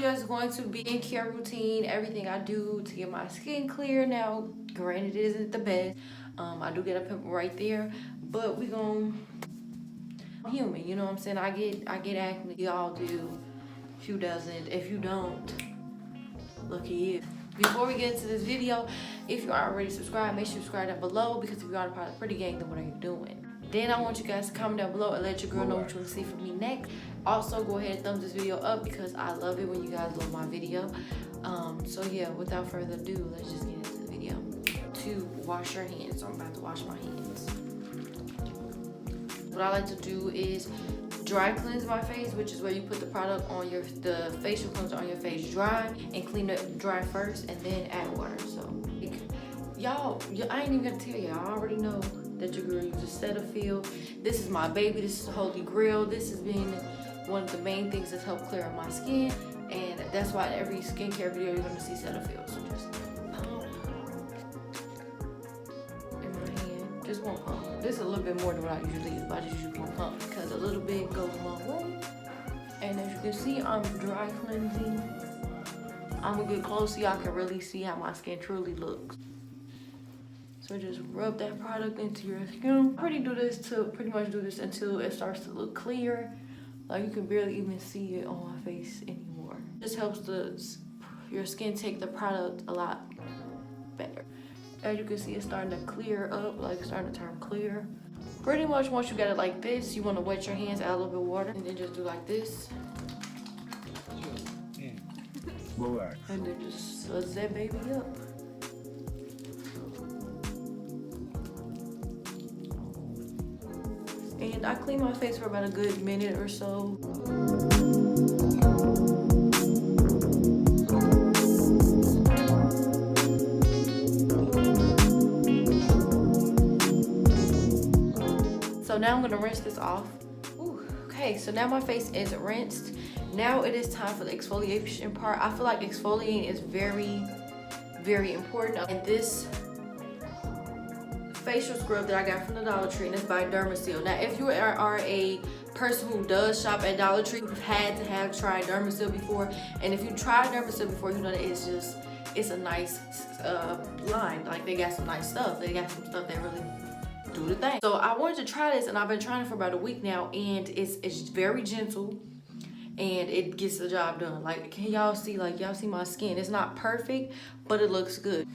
video is going to be in care routine, everything I do to get my skin clear. Now, granted, it isn't the best. I do get a pimple right there, but we gon' human, you know what I'm saying? I get acne, y'all do. If you doesn't, if you don't, lucky you. Before we get into this video, if you are already subscribed, make sure you subscribe down below, because if you are a part of Pretty Gang, then what are you doing? Then I want you guys to comment down below and let your girl know what you want to see from me next. Also, go ahead and thumbs this video up, because I love it when you guys love my video. So yeah, without further ado, let's just get into the video. To wash your hands. So I'm about to wash my hands. What I like to do is dry cleanse my face, which is where you put the product on the facial cleanser on your face dry and clean it dry first and then add water. So y'all, I ain't even gonna tell y'all, I already know that your girl uses Cetaphil. This is my baby, this is Holy Grail. This has been one of the main things that's helped clear up my skin, and that's why in every skincare video you're gonna see Cetaphil. So just pump in my hand, just one pump. This is a little bit more than what I usually use, but I just use one pump because a little bit goes a long way. And as you can see, I'm dry cleansing. I'm gonna get close so y'all can really see how my skin truly looks. So just rub that product into your skin. I pretty much do this until it starts to look clear. Like you can barely even see it on my face anymore. This helps your skin take the product a lot better. As you can see, it's starting to clear up, like it's starting to turn clear. Pretty much once you get it like this, you want to wet your hands, add a little bit of water, and then just do like this. And then just suds that baby up. And I clean my face for about a good minute or so. So now I'm gonna rinse this off. Ooh, okay, so now my face is rinsed. Now it is time for the exfoliation part. I feel like exfoliating is very, very important. And this facial scrub that I got from the Dollar Tree, and it's by Dermasil. Now, if you are a person who does shop at Dollar Tree, you've had to have tried Dermasil before. And if you tried Dermasil before, you know that it's a nice line. Like, they got some nice stuff. They got some stuff that really do the thing. So I wanted to try this, and I've been trying it for about a week now, and it's very gentle and it gets the job done. Like, can y'all see, like, y'all see my skin? It's not perfect, but it looks good.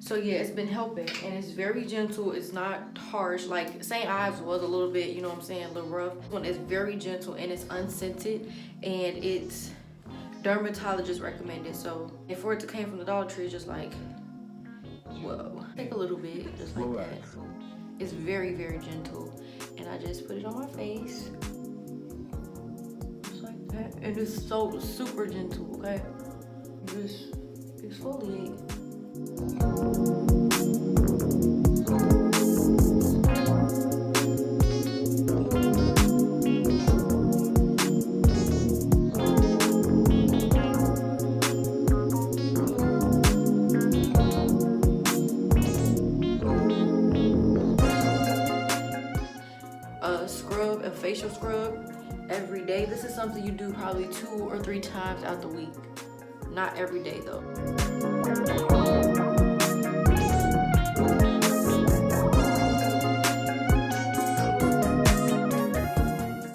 So yeah, it's been helping, and it's very gentle. It's not harsh. Like St. Ives was a little bit, you know what I'm saying, a little rough. This one is very gentle, and it's unscented, and it's dermatologist recommended. So if for it to came from the Dollar Tree, it's just like, whoa. Take a little bit, just like that. It's very, very gentle, and I just put it on my face, just like that. And it's so super gentle, okay? Just exfoliate. Scrub, a facial scrub every day. This is something you do probably 2 or 3 times out the week. Not every day though.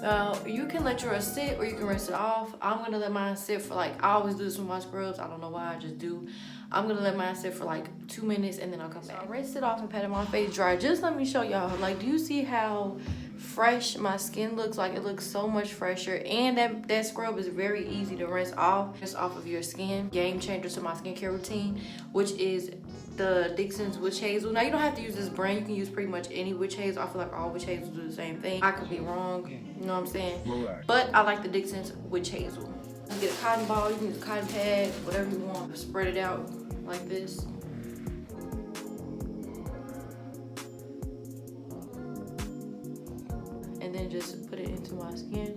Now, you can let yours sit or you can rinse it off. I'm gonna let mine sit for like, I always do this with my scrubs. I don't know why, I just do. I'm gonna let mine sit for like 2 minutes and then I'll come back. So I rinsed it off and patted my face dry. Just let me show y'all, like, do you see how fresh my skin looks? Like, it looks so much fresher, and that scrub is very easy to rinse off just off of your skin. Game changer to my skincare routine, which is the Dixon's Witch Hazel. Now, you don't have to use this brand. You can use pretty much any witch hazel. I feel like all witch hazels do the same thing. I could be wrong, you know what I'm saying? But I like the Dixon's Witch Hazel. You get a cotton ball, you can use a cotton pad, whatever you want. Spread it out like this. And then just put it into my skin.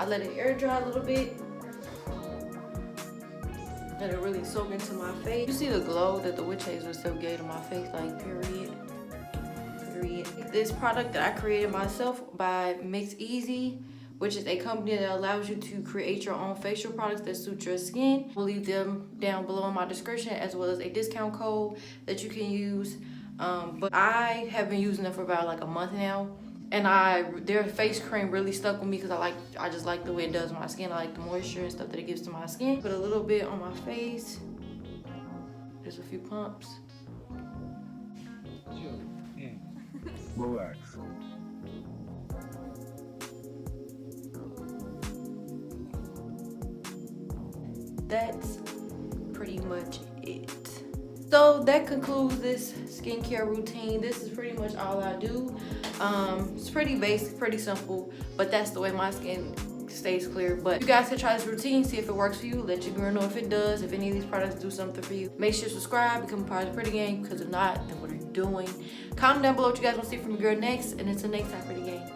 I let it air dry a little bit. Let it really soak into my face. You see the glow that the witch hazel still gave to my face, like period. This product that I created myself by Mix Easy, which is a company that allows you to create your own facial products that suit your skin. I'll leave them down below in my description, as well as a discount code that you can use. But I have been using them for about like a month now, and their face cream really stuck with me because I just like the way it does my skin. I like the moisture and stuff that it gives to my skin. Put a little bit on my face. There's a few pumps. Relax. That's pretty much it. So that concludes this skincare routine. This is pretty much all I do. It's pretty basic, pretty simple, but that's the way my skin stays clear. But you guys can try this routine, see if it works for you. Let your girl know if it does, if any of these products do something for you. Make sure to subscribe, become a part of the Pretty Gang, because if not, then what are you doing? Comment down below what you guys want to see from your girl next, and until next time, Pretty Gang.